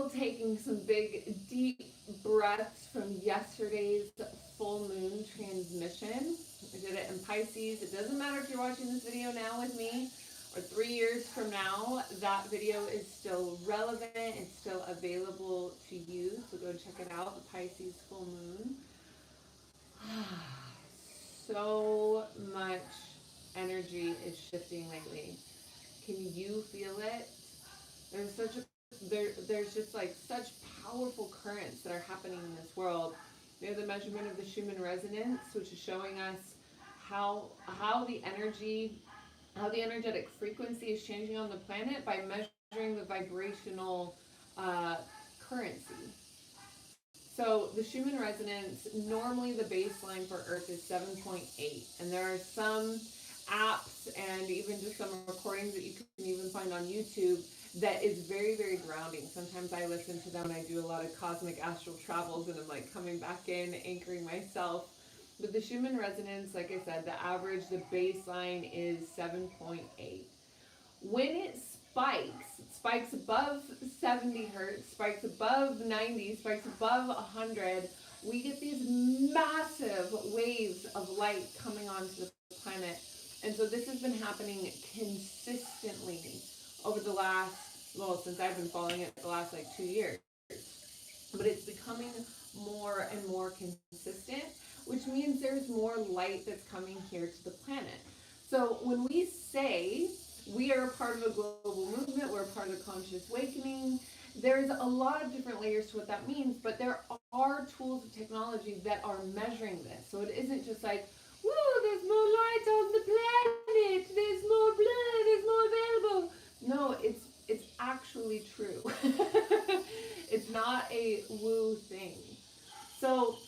still taking some big, deep breaths from yesterday's full moon transmission. I did it in Pisces. It doesn't matter if you're watching this video now with me or 3 years from now, that video is still relevant. It's still available to you. So go check it out, the Pisces full moon. So much energy is shifting lately. Can you feel it? There's just like such powerful currents that are happening in this world. We have the measurement of the Schumann resonance, which is showing us how the energetic frequency is changing on the planet by measuring the vibrational currency. So the Schumann resonance, normally the baseline for Earth is 7.8, and there are some apps and even just some recordings that you can even find on YouTube that is very, very grounding. Sometimes I listen to them and I do a lot of cosmic astral travels and I'm like coming back in, anchoring myself. But the Schumann resonance, like I said, the average, the baseline is 7.8. When it spikes above 70 hertz, spikes above 90, spikes above 100, we get these massive waves of light coming onto the planet. And so this has been happening consistently over the last, since I've been following it the last like 2 years. But it's becoming more and more consistent, which means there's more light that's coming here to the planet. So when we say we are a part of a global movement, we're a part of the conscious awakening, there's a lot of different layers to what that means, but there are tools of technology that are measuring this. So it isn't just like, whoa, there's more light on the planet, there's more blood, there's more available. No, it's actually true. It's not a woo thing. So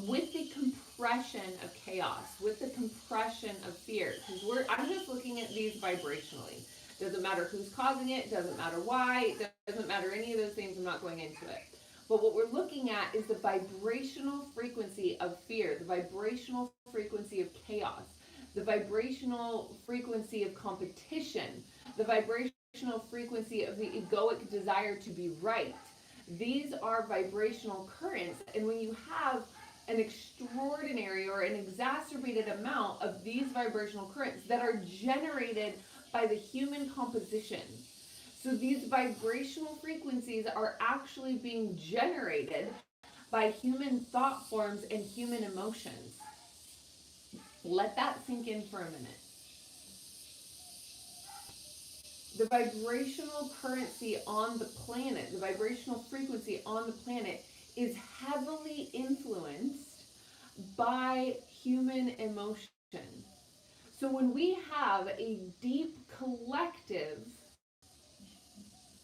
with the compression of chaos, with the compression of fear, because I'm just looking at these vibrationally. Doesn't matter who's causing it, doesn't matter why, it doesn't matter any of those things, I'm not going into it. But what we're looking at is the vibrational frequency of fear, the vibrational frequency of chaos, the vibrational frequency of competition, the vibrational frequency of the egoic desire to be right. These are vibrational currents, and when you have an extraordinary or an exacerbated amount of these vibrational currents that are generated by the human composition. So these vibrational frequencies are actually being generated by human thought forms and human emotions. Let that sink in for a minute. The vibrational currency on the planet, the vibrational frequency on the planet is heavily influenced by human emotion. So when we have a deep collective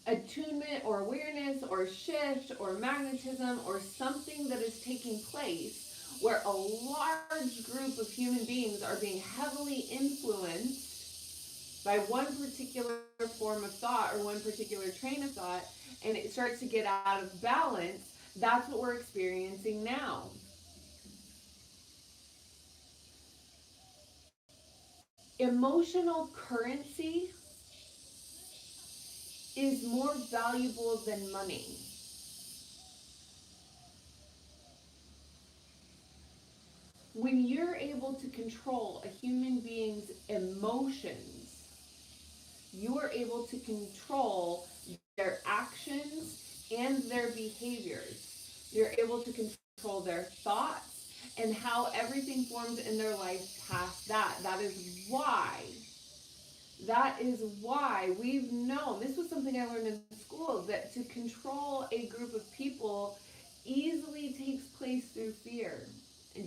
attunement or awareness or shift or magnetism or something that is taking place where a large group of human beings are being heavily influenced by one particular form of thought or one particular train of thought, and it starts to get out of balance, that's what we're experiencing now. Emotional currency is more valuable than money. When you're able to control a human being's emotions, you are able to control their actions and their behaviors. You're able to control their thoughts and how everything forms in their life past that. That is why we've known, this was something I learned in school, that to control a group of people easily takes place through fear.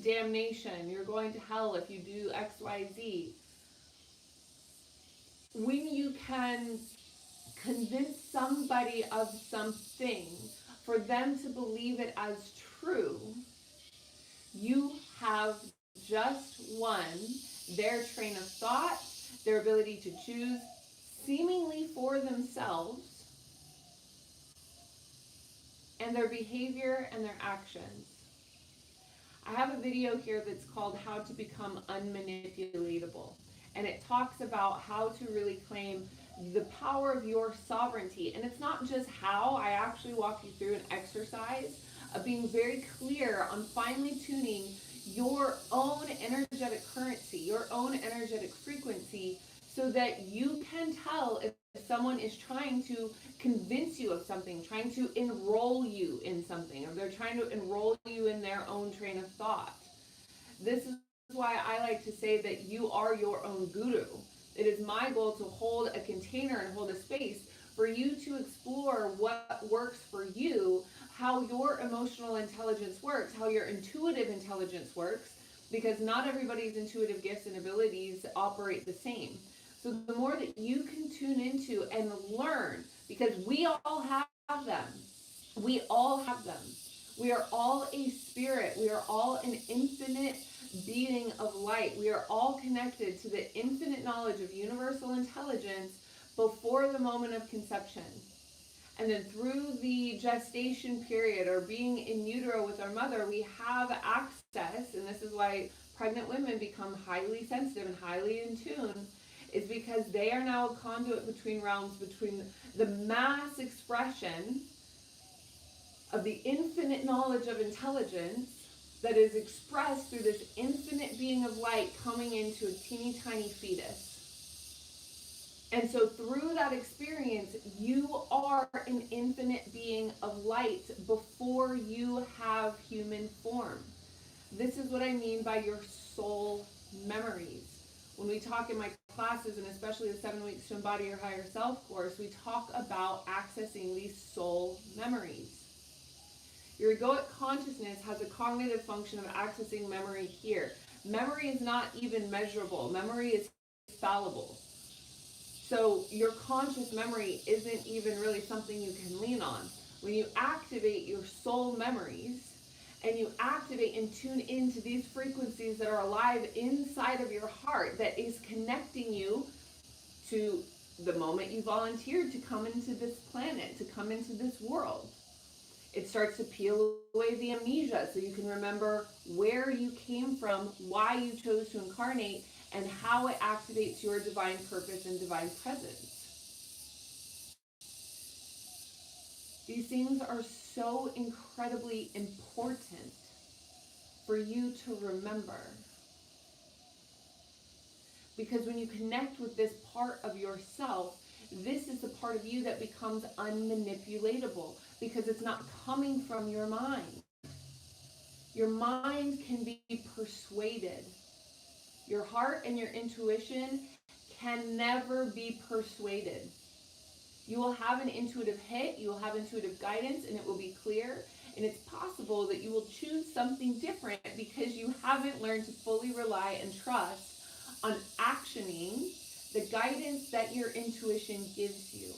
Damnation, you're going to hell if you do X, Y, Z. When you can convince somebody of something for them to believe it as true, you have just won their train of thought, their ability to choose seemingly for themselves, and their behavior and their actions. I have a video here that's called How to Become Unmanipulatable. And it talks about how to really claim the power of your sovereignty. And it's not just how, I actually walk you through an exercise of being very clear on finely tuning your own energetic currency, your own energetic frequency, so that you can tell if someone is trying to convince you of something, trying to enroll you in something, or they're trying to enroll you in their own train of thought. This is why I like to say that you are your own guru. It is my goal to hold a container and hold a space for you to explore what works for you, how your emotional intelligence works, how your intuitive intelligence works, because not everybody's intuitive gifts and abilities operate the same. So the more that you can tune into and learn, because we all have them. We all have them. We are all a spirit. We are all an infinite being of light. We are all connected to the infinite knowledge of universal intelligence before the moment of conception. And then through the gestation period, or being in utero with our mother, we have access, and this is why pregnant women become highly sensitive and highly in tune, is because they are now a conduit between realms, between the mass expression of the infinite knowledge of intelligence that is expressed through this infinite being of light coming into a teeny tiny fetus. And so through that experience, you are an infinite being of light before you have human form. This is what I mean by your soul memories. When we talk in my classes, and especially the 7 Weeks to Embody Your Higher Self course, we talk about accessing these soul memories. Your egoic consciousness has a cognitive function of accessing memory here. Memory is not even measurable. Memory is fallible. So your conscious memory isn't even really something you can lean on. When you activate your soul memories, and you activate and tune into these frequencies that are alive inside of your heart, that is connecting you to the moment you volunteered to come into this planet, to come into this world. It starts to peel away the amnesia so you can remember where you came from, why you chose to incarnate, and how it activates your divine purpose and divine presence. These things are so incredibly important for you to remember. Because when you connect with this part of yourself, this is the part of you that becomes unmanipulatable, because it's not coming from your mind. Your mind can be persuaded. Your heart and your intuition can never be persuaded. You will have an intuitive hit, you will have intuitive guidance, and it will be clear. And it's possible that you will choose something different because you haven't learned to fully rely and trust on actioning the guidance that your intuition gives you.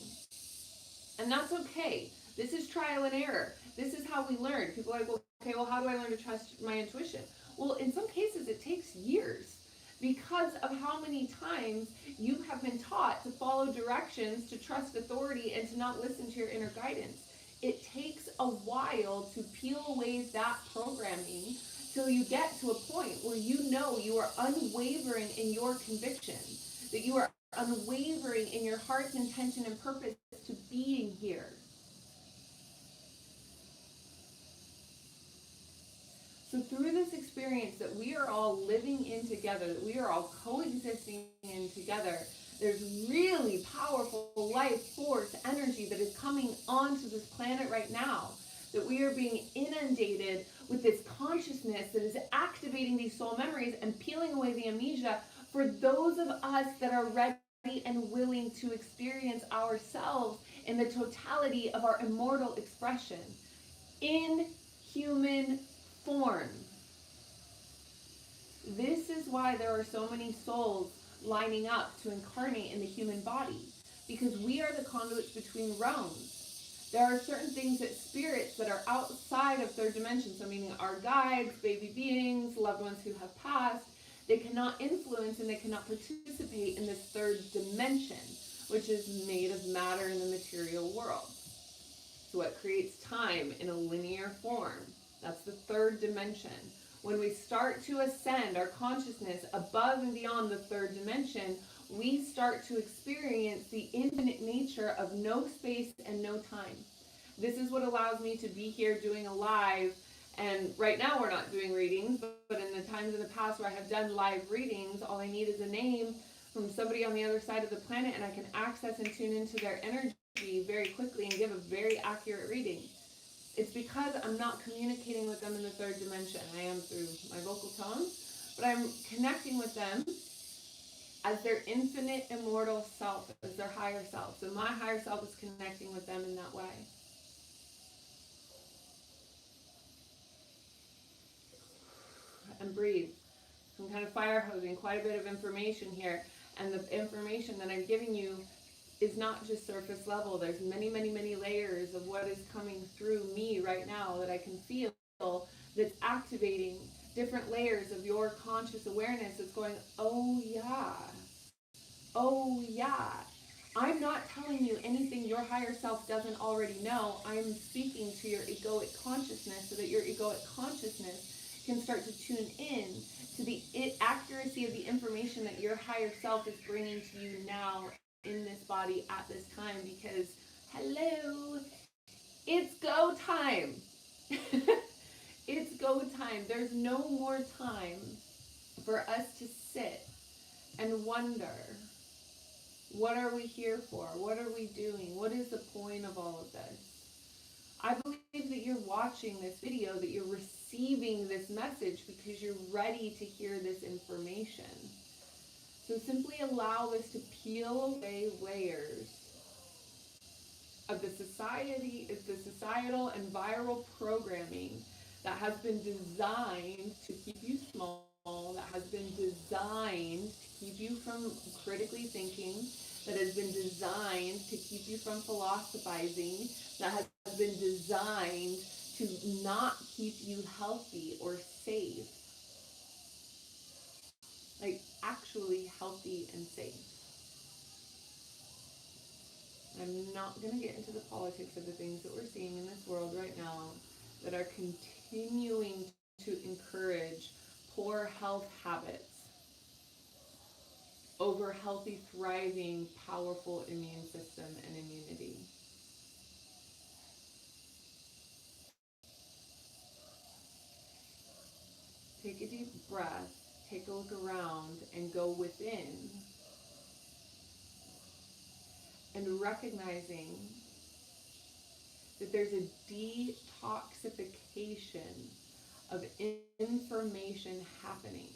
And that's okay. This is trial and error. This is how we learn. People are like, well, okay, well, how do I learn to trust my intuition? Well, in some cases, it takes years, because of how many times you have been taught to follow directions, to trust authority, and to not listen to your inner guidance. It takes a while to peel away that programming till you get to a point where you know you are unwavering in your conviction, that you are unwavering in your heart's intention and purpose to being here. So through this experience that we are all living in together, that we are all coexisting in together, there's really powerful life force energy that is coming onto this planet right now, that we are being inundated with this consciousness that is activating these soul memories and peeling away the amnesia for those of us that are ready and willing to experience ourselves in the totality of our immortal expression in human form. This is why there are so many souls lining up to incarnate in the human body, because we are the conduits between realms. There are certain things that spirits that are outside of third dimension, so meaning our guides, baby beings, loved ones who have passed, they cannot influence and they cannot participate in this third dimension, which is made of matter in the material world. So what creates time in a linear form? That's the third dimension. When we start to ascend our consciousness above and beyond the third dimension, we start to experience the infinite nature of no space and no time. This is what allows me to be here doing a live. And right now we're not doing readings, but in the times in the past where I have done live readings, all I need is a name from somebody on the other side of the planet, and I can access and tune into their energy very quickly and give a very accurate reading. It's because I'm not communicating with them in the third dimension. I am through my vocal tones, but I'm connecting with them as their infinite immortal self, as their higher self. So my higher self is connecting with them in that way. And breathe. I'm kind of fire hosing quite a bit of information here. And the information that I'm giving you is not just surface level. There's many, many, many layers of what is coming through me right now that I can feel, that's activating different layers of your conscious awareness. That's going, oh yeah, oh yeah. I'm not telling you anything your higher self doesn't already know. I'm speaking to your egoic consciousness so that your egoic consciousness can start to tune in to the accuracy of the information that your higher self is bringing to you now in this body at this time, because hello, it's go time. It's go time. There's no more time for us to sit and wonder, what are we here for? What are we doing? What is the point of all of this? I believe that you're watching this video, that you're receiving this message because you're ready to hear this information. So simply allow this to peel away layers of the societal and viral programming that has been designed to keep you small, that has been designed to keep you from critically thinking, that has been designed to keep you from philosophizing, that has been designed to not keep you healthy or safe. Like actually healthy and safe. I'm not going to get into the politics of the things that we're seeing in this world right now that are continuing to encourage poor health habits over healthy, thriving, powerful immune system and immunity. Take a deep breath, take a look around, and go within. And recognizing that there's a detoxification of information happening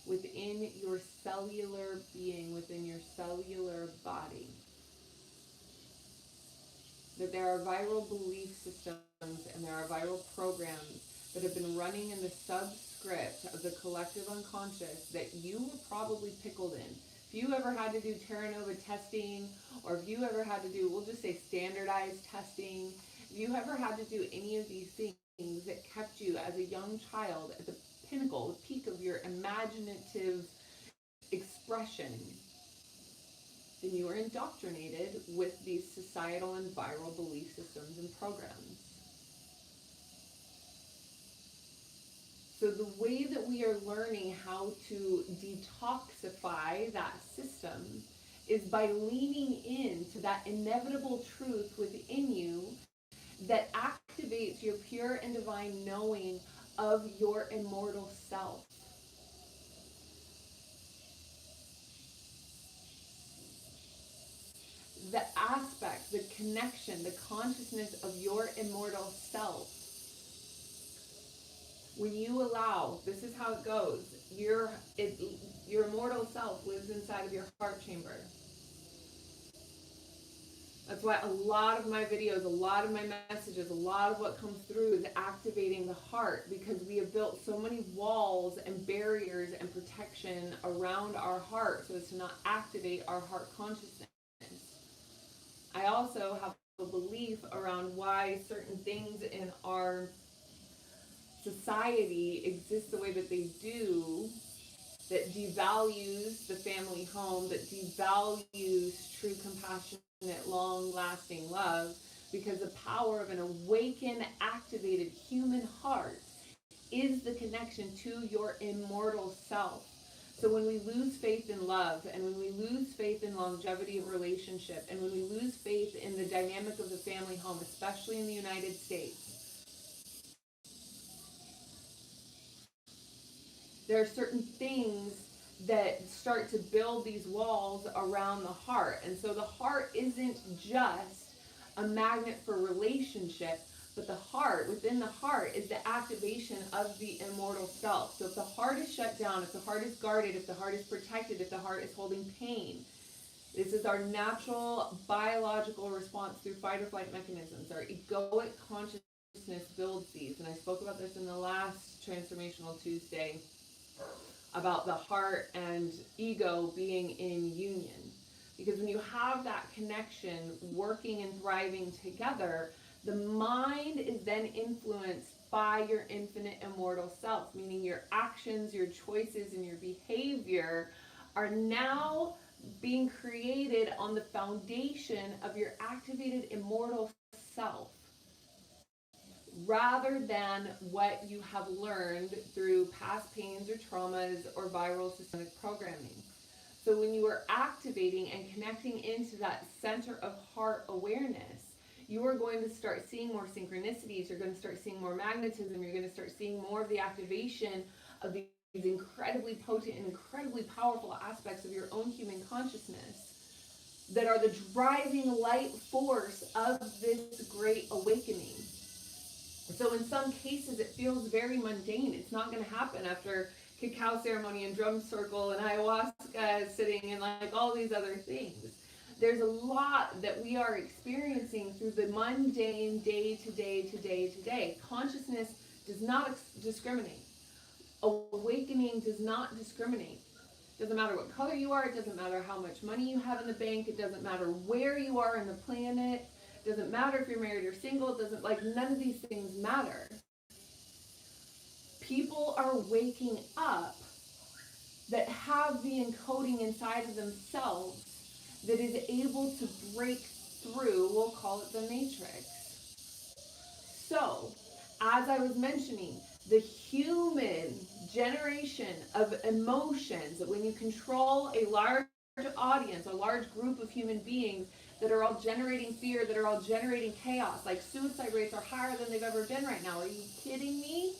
within your cellular being, within your cellular body. That there are viral belief systems and there are viral programs that have been running in the subscript of the collective unconscious that you were probably pickled in. If you ever had to do Terra Nova testing, or if you ever had to do, we'll just say standardized testing, if you ever had to do any of these things that kept you as a young child at the pinnacle, the peak of your imaginative expression, then you are indoctrinated with these societal and viral belief systems and programs. So the way that we are learning how to detoxify that system is by leaning into that inevitable truth within you that activates your pure and divine knowing of your immortal self. The aspect, the connection, the consciousness of your immortal self. When you allow, this is how it goes, your immortal self lives inside of your heart chamber. That's why a lot of my videos, a lot of my messages, a lot of what comes through is activating the heart, because we have built so many walls and barriers and protection around our heart so as to not activate our heart consciousness. I also have a belief around why certain things in our society exist the way that they do, that devalues the family home, that devalues true, compassionate, long-lasting love, because the power of an awakened, activated human heart is the connection to your immortal self. So when we lose faith in love, and when we lose faith in longevity of relationship, and when we lose faith in the dynamic of the family home, especially in the United States, there are certain things that start to build these walls around the heart. And so the heart isn't just a magnet for relationship, but the heart, within the heart, is the activation of the immortal self. So if the heart is shut down, if the heart is guarded, if the heart is protected, if the heart is holding pain, this is our natural biological response through fight or flight mechanisms. Our egoic consciousness builds these. And I spoke about this in the last Transformational Tuesday, about the heart and ego being in union. Because when you have that connection working and thriving together, the mind is then influenced by your infinite immortal self, meaning your actions, your choices, and your behavior are now being created on the foundation of your activated immortal self, rather than what you have learned through past pains or traumas or viral systemic programming. So when you are activating and connecting into that center of heart awareness, you are going to start seeing more synchronicities, you're going to start seeing more magnetism, you're going to start seeing more of the activation of these incredibly potent and incredibly powerful aspects of your own human consciousness that are the driving light force of this great awakening. So in some cases, it feels very mundane. It's not going to happen after cacao ceremony and drum circle and ayahuasca sitting and like all these other things. There's a lot that we are experiencing through the mundane day to day to day to day. Consciousness does not discriminate. Awakening does not discriminate. It doesn't matter what color you are. It doesn't matter how much money you have in the bank. It doesn't matter where you are on the planet. It doesn't matter if you're married or single. It doesn't, like, none of these things matter. People are waking up that have the encoding inside of themselves that is able to break through, we'll call it the matrix. So, as I was mentioning, the human generation of emotions, that when you control a large audience, a large group of human beings that are all generating fear, that are all generating chaos, like suicide rates are higher than they've ever been right now. Are you kidding me?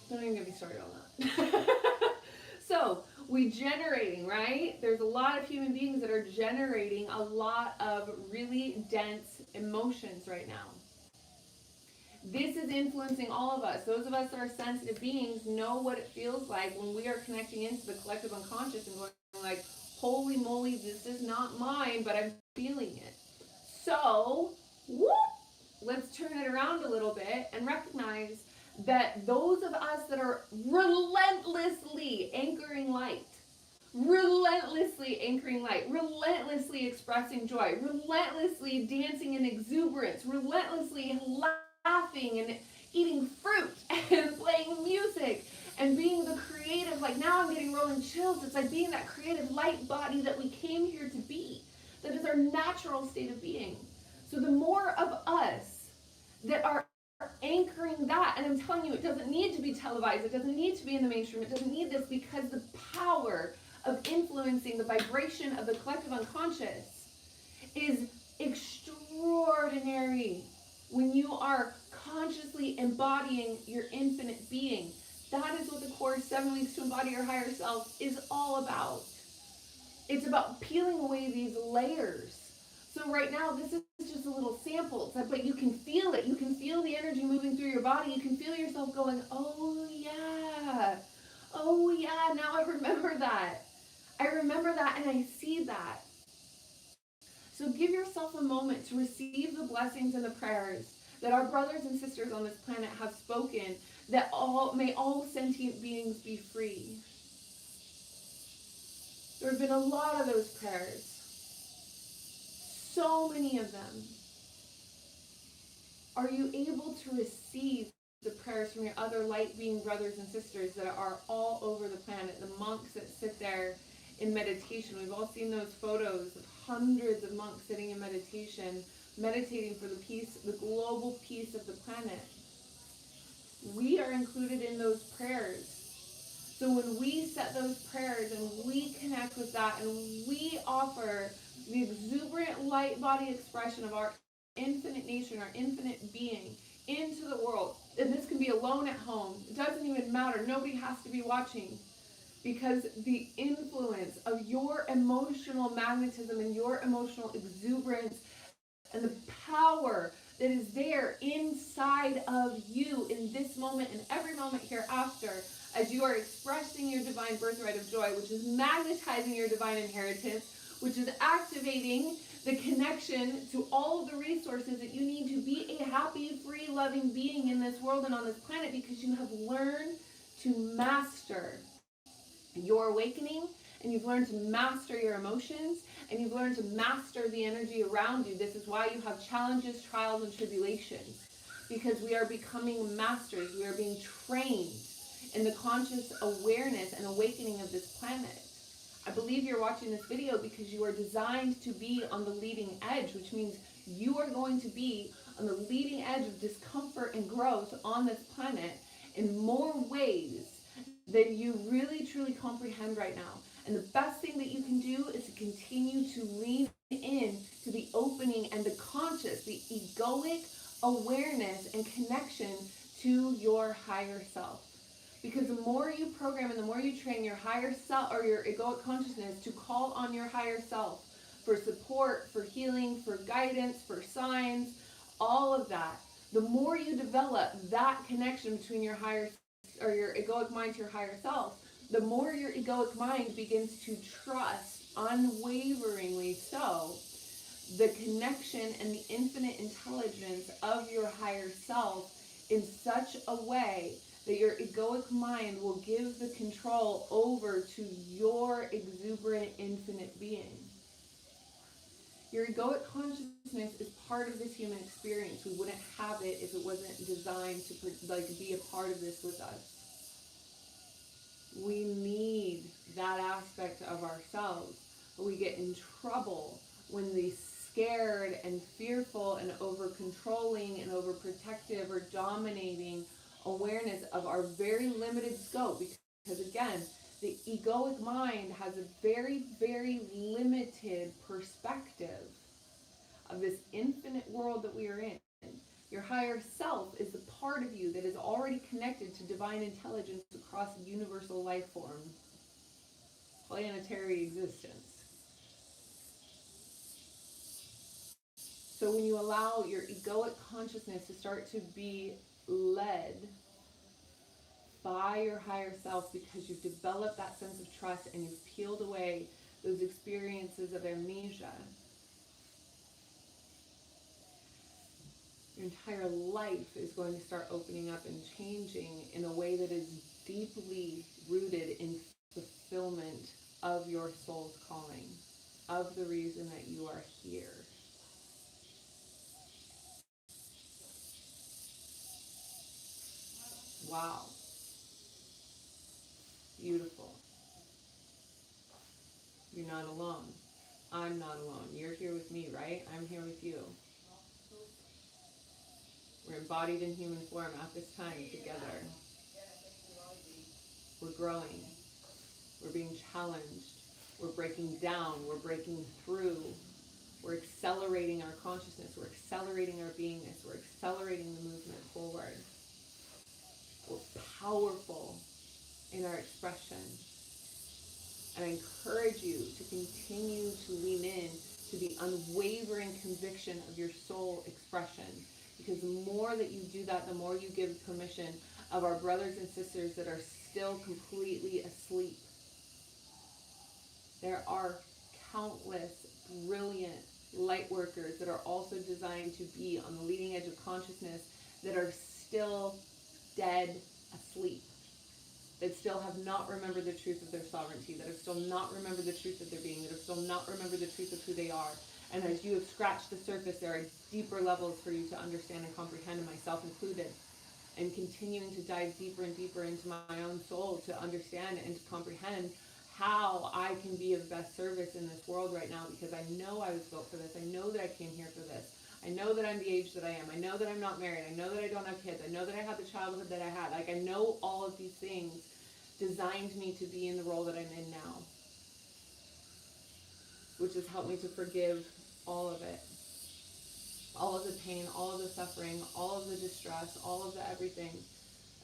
Don't even get me started on that. So, we generating, right? There's a lot of human beings that are generating a lot of really dense emotions right now. This is influencing all of us. Those of us that are sensitive beings know what it feels like when we are connecting into the collective unconscious and going like, holy moly, this is not mine, but I'm feeling it. So, whoop, let's turn it around a little bit and recognize that those of us that are relentlessly anchoring light, relentlessly relentlessly expressing joy, relentlessly dancing in exuberance, relentlessly laughing and eating fruit and playing music and being the creative, like now I'm getting rolling chills. It's like being that creative light body that we came here to be. That is our natural state of being. So the more of us that are anchoring that, and I'm telling you, it doesn't need to be televised, it doesn't need to be in the mainstream, it doesn't need this, because the power of influencing the vibration of the collective unconscious is extraordinary when you are consciously embodying your infinite being. That is what the course 7 Weeks to Embody Your Higher Self is all about. It's about peeling away these layers. So right now, this is just a little sample, but you can feel it. You can feel the energy moving through your body. You can feel yourself going, oh yeah, now I remember that. I remember that and I see that. So give yourself a moment to receive the blessings and the prayers that our brothers and sisters on this planet have spoken, that may all sentient beings be free. There have been a lot of those prayers. So many of them. Are you able to receive the prayers from your other light being brothers and sisters that are all over the planet? The monks that sit there in meditation. We've all seen those photos of hundreds of monks sitting in meditation, meditating for the peace, the global peace of the planet. We are included in those prayers. So when we set those prayers and we connect with that and we offer the exuberant light body expression of our infinite nature and our infinite being into the world, and this can be alone at home, it doesn't even matter, nobody has to be watching, because the influence of your emotional magnetism and your emotional exuberance and the power that is there inside of you in this moment and every moment hereafter, as you are expressing your divine birthright of joy, which is magnetizing your divine inheritance, which is activating the connection to all of the resources that you need to be a happy, free, loving being in this world and on this planet, because you have learned to master your awakening, and you've learned to master your emotions, and you've learned to master the energy around you. This is why you have challenges, trials, and tribulations, because we are becoming masters. We are being trained in the conscious awareness and awakening of this planet. I believe you're watching this video because you are designed to be on the leading edge, which means you are going to be on the leading edge of discomfort and growth on this planet in more ways than you really truly comprehend right now. And the best thing that you can do is to continue to lean in to the opening and the conscious, the egoic awareness and connection to your higher self. Because the more you program and the more you train your higher self or your egoic consciousness to call on your higher self for support, for healing, for guidance, for signs, all of that, the more you develop that connection between your higher or your egoic mind to your higher self, the more your egoic mind begins to trust, unwaveringly so, the connection and the infinite intelligence of your higher self in such a way that your egoic mind will give the control over to your exuberant infinite being. Your egoic consciousness is part of this human experience. We wouldn't have it if it wasn't designed to be a part of this with us. We need that aspect of ourselves. We get in trouble when the scared and fearful and over-controlling and overprotective or dominating awareness of our very limited scope. Because again, the egoic mind has a very, very limited perspective of this infinite world that we are in. Your higher self is the part of you that is already connected to divine intelligence across universal life form, planetary existence. So when you allow your egoic consciousness to start to be led by your higher self, because you've developed that sense of trust and you've peeled away those experiences of amnesia, your entire life is going to start opening up and changing in a way that is deeply rooted in fulfillment of your soul's calling, of the reason that you are here. Wow. Beautiful. You're not alone. I'm not alone. You're here with me, right? I'm here with you. We're embodied in human form at this time together. We're growing. We're being challenged. We're breaking down. We're breaking through. We're accelerating our consciousness. We're accelerating our beingness. We're accelerating the movement forward. We're powerful in our expression. And I encourage you to continue to lean in to the unwavering conviction of your soul expression. Because the more that you do that, the more you give permission of our brothers and sisters that are still completely asleep. There are countless brilliant light workers that are also designed to be on the leading edge of consciousness that are still dead asleep, that still have not remembered the truth of their sovereignty, that have still not remembered the truth of their being, that have still not remembered the truth of who they are. And as you have scratched the surface, there are deeper levels for you to understand and comprehend, and myself included. And continuing to dive deeper and deeper into my own soul to understand and to comprehend how I can be of best service in this world right now, because I know I was built for this. I know that I came here for this. I know that I'm the age that I am. I know that I'm not married. I know that I don't have kids. I know that I had the childhood that I had. Like, I know all of these things designed me to be in the role that I'm in now, which has helped me to forgive all of it. All of the pain, all of the suffering, all of the distress, all of the everything.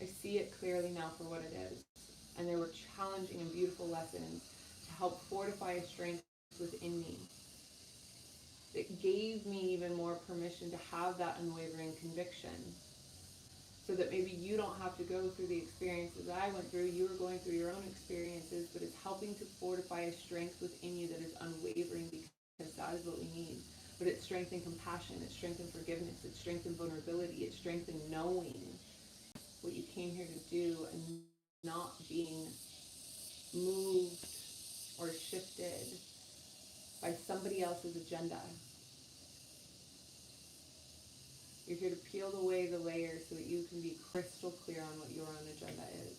I see it clearly now for what it is. And there were challenging and beautiful lessons to help fortify a strength within me. It gave me even more permission to have that unwavering conviction. So that maybe you don't have to go through the experiences I went through. You were going through your own experiences, but it's helping to fortify a strength within you that is unwavering, because that is what we need. But it's strength and compassion, it's strength and forgiveness, it's strength and vulnerability, it's strength in knowing what you came here to do and not being moved or shifted by somebody else's agenda. You're here to peel away the layers so that you can be crystal clear on what your own agenda is.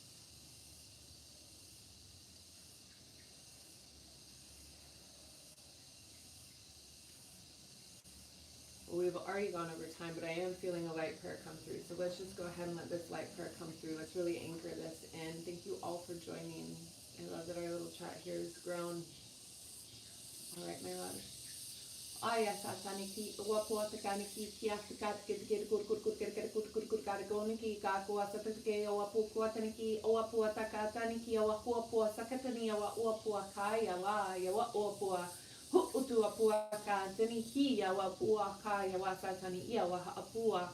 Well, we've already gone over time, but I am feeling a light prayer come through. So let's just go ahead and let this light prayer come through. Let's really anchor this in. Thank you all for joining. I love that our little chat here has grown. All right, my love. Aya sataniki wapo atakaniki kiaftikat get good goniki kaku asatake wapo kuataniki wapo atakataniki wapo sakatani wapo kaya la ya wapo hutu wapo kataniki wapo kaya wasatani ya wapo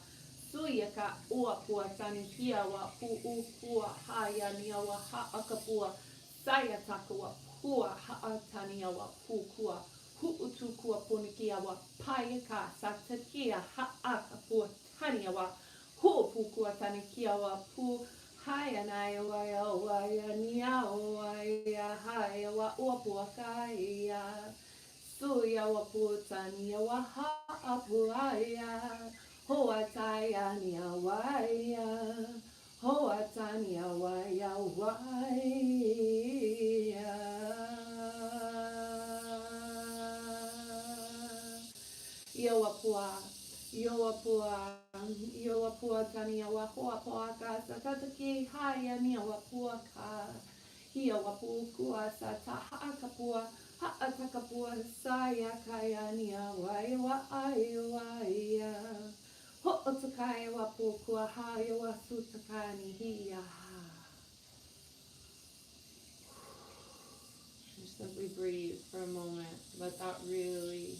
suyaka wapo taniki wapo ukua haya ni wa akapua saya takwa pua hatani wapo kua Huutukua ponikia wa payaka satakia haakapua tania wa hupukua tanikia wa pu haya naya waya niya haya wa uapua kaya suya wa putania wa haapuaya hoataya niya waya hoatania waya Yoapua tania wahoapua kasa tataki haya ni wapua ka hiya wapukua sata haakapua haatakapua saya kaya ni waya waya ho'otakaya wapukua haya wasutakani hiya. Just simply breathe for a moment. Let that really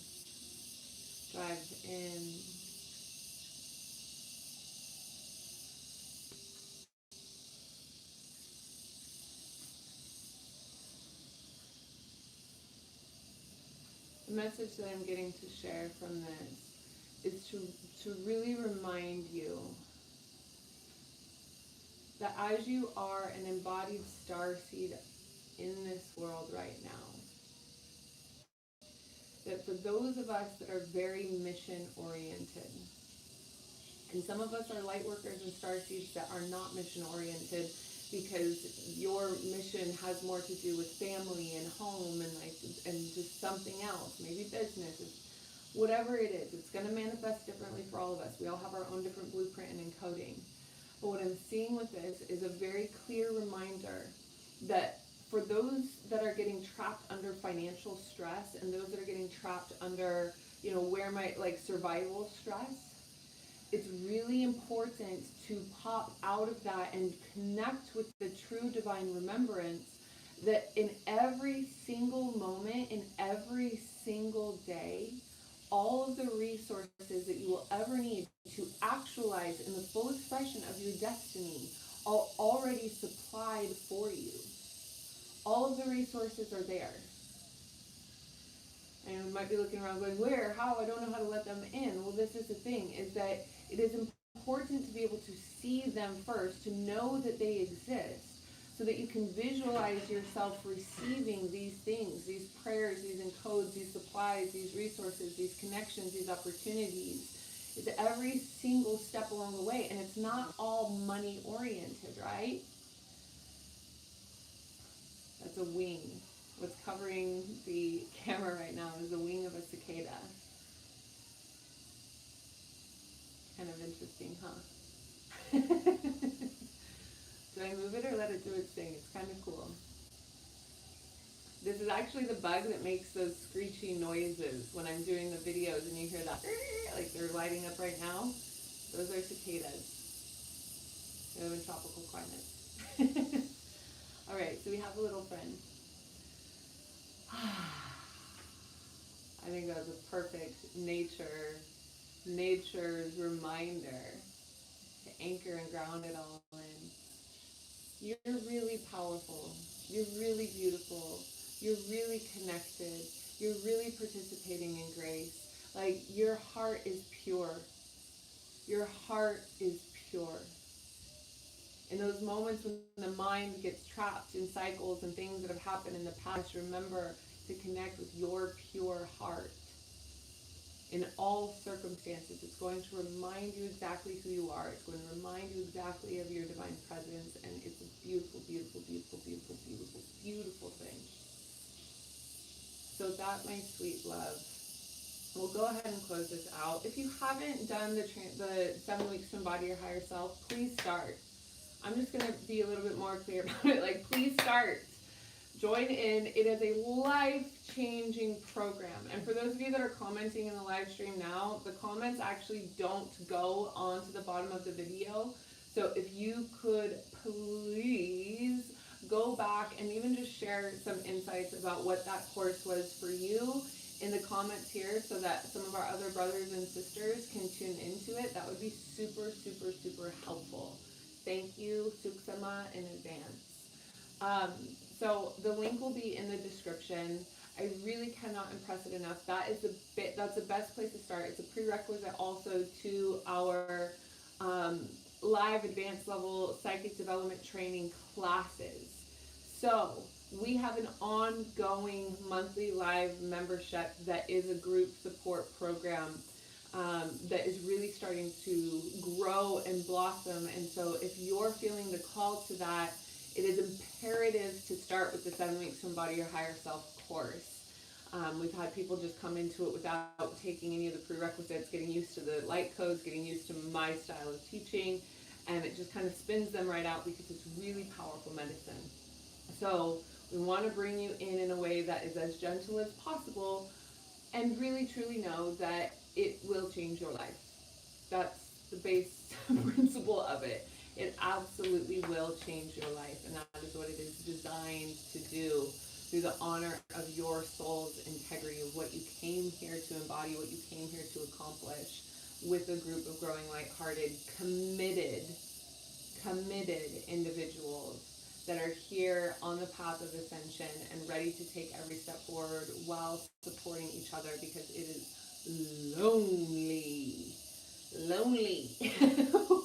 drive in. The message that I'm getting to share from this is to really remind you that as you are an embodied starseed in this world right now, that for those of us that are very mission oriented, and some of us are light workers and starseeds that are not mission oriented, because your mission has more to do with family and home and just something else, maybe business, whatever it is. It's going to manifest differently for all of us. We all have our own different blueprint and encoding. But what I'm seeing with this is a very clear reminder that for those that are getting trapped under financial stress and those that are getting trapped under, where my survival stress, it's really important to pop out of that and connect with the true divine remembrance that in every single moment, in every single day, all of the resources that you will ever need to actualize in the full expression of your destiny are already supplied for you. All of the resources are there. And you might be looking around going, where, how, I don't know how to let them in. Well, this is the thing, is that it is important to be able to see them first, to know that they exist, so that you can visualize yourself receiving these things, these prayers, these encodes, these supplies, these resources, these connections, these opportunities. It's every single step along the way, and it's not all money oriented, right? That's a wing. What's covering the camera right now is the wing of a cicada. Kind of interesting, huh? So I move it or let it do its thing? It's kind of cool. This is actually the bug that makes those screechy noises when I'm doing the videos and you hear that, like they're lighting up right now. Those are cicadas. We live in tropical climates. All right, so we have a little friend. I think that was a perfect nature's reminder to anchor and ground it all in. You're really powerful. You're really beautiful. You're really connected. You're really participating in grace. Like, your heart is pure. Your heart is pure. In those moments when the mind gets trapped in cycles and things that have happened in the past, remember to connect with your pure heart. In all circumstances, it's going to remind you exactly who you are. It's going to remind you exactly of your divine presence, and it's a beautiful, beautiful, beautiful, beautiful, beautiful, beautiful thing. So that, my sweet love, we'll go ahead and close this out. If you haven't done the 7 weeks to embody your higher self, please start. I'm just going to be a little bit more clear about it. Like, please start. Join in. It is a life-changing program. And for those of you that are commenting in the live stream now, the comments actually don't go onto the bottom of the video. So if you could please go back and even just share some insights about what that course was for you in the comments here so that some of our other brothers and sisters can tune into it, that would be super, super, super helpful. Thank you, Suksama, in advance. So the link will be in the description. I really cannot impress it enough. That's the best place to start. It's a prerequisite also to our live advanced level psychic development training classes. So we have an ongoing monthly live membership that is a group support program that is really starting to grow and blossom. And so if you're feeling the call to that, it is imperative to start with the 7 weeks to embody your higher self course. We've had people just come into it without taking any of the prerequisites, getting used to the light codes, getting used to my style of teaching, and it just kind of spins them right out because it's really powerful medicine. So we want to bring you in a way that is as gentle as possible and really truly know that it will change your life. That's the base principle of it. It absolutely will change your life, and that is what it is designed to do through the honor of your soul's integrity, of what you came here to embody, what you came here to accomplish, with a group of growing, lighthearted, committed individuals that are here on the path of ascension and ready to take every step forward while supporting each other, because it is lonely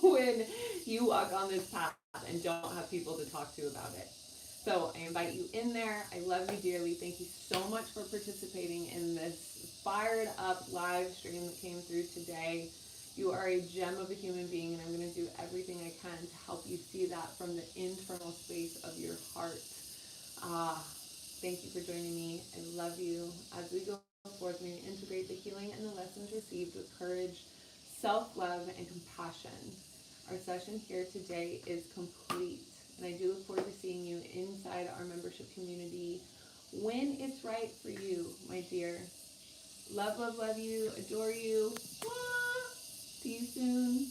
when you walk on this path and don't have people to talk to about it. So I invite you in there. I love you dearly. Thank you so much for participating in this fired up live stream that came through today. You are a gem of a human being, and I'm going to do everything I can to help you see that from the internal space of your heart. Thank you for joining me. I love you. As we go forth, may we integrate the healing and the lessons received with courage, self-love, and compassion. Our session here today is complete, and I do look forward to seeing you inside our membership community when it's right for you, my dear. Love, love, love you. Adore you. Mwah! See you soon.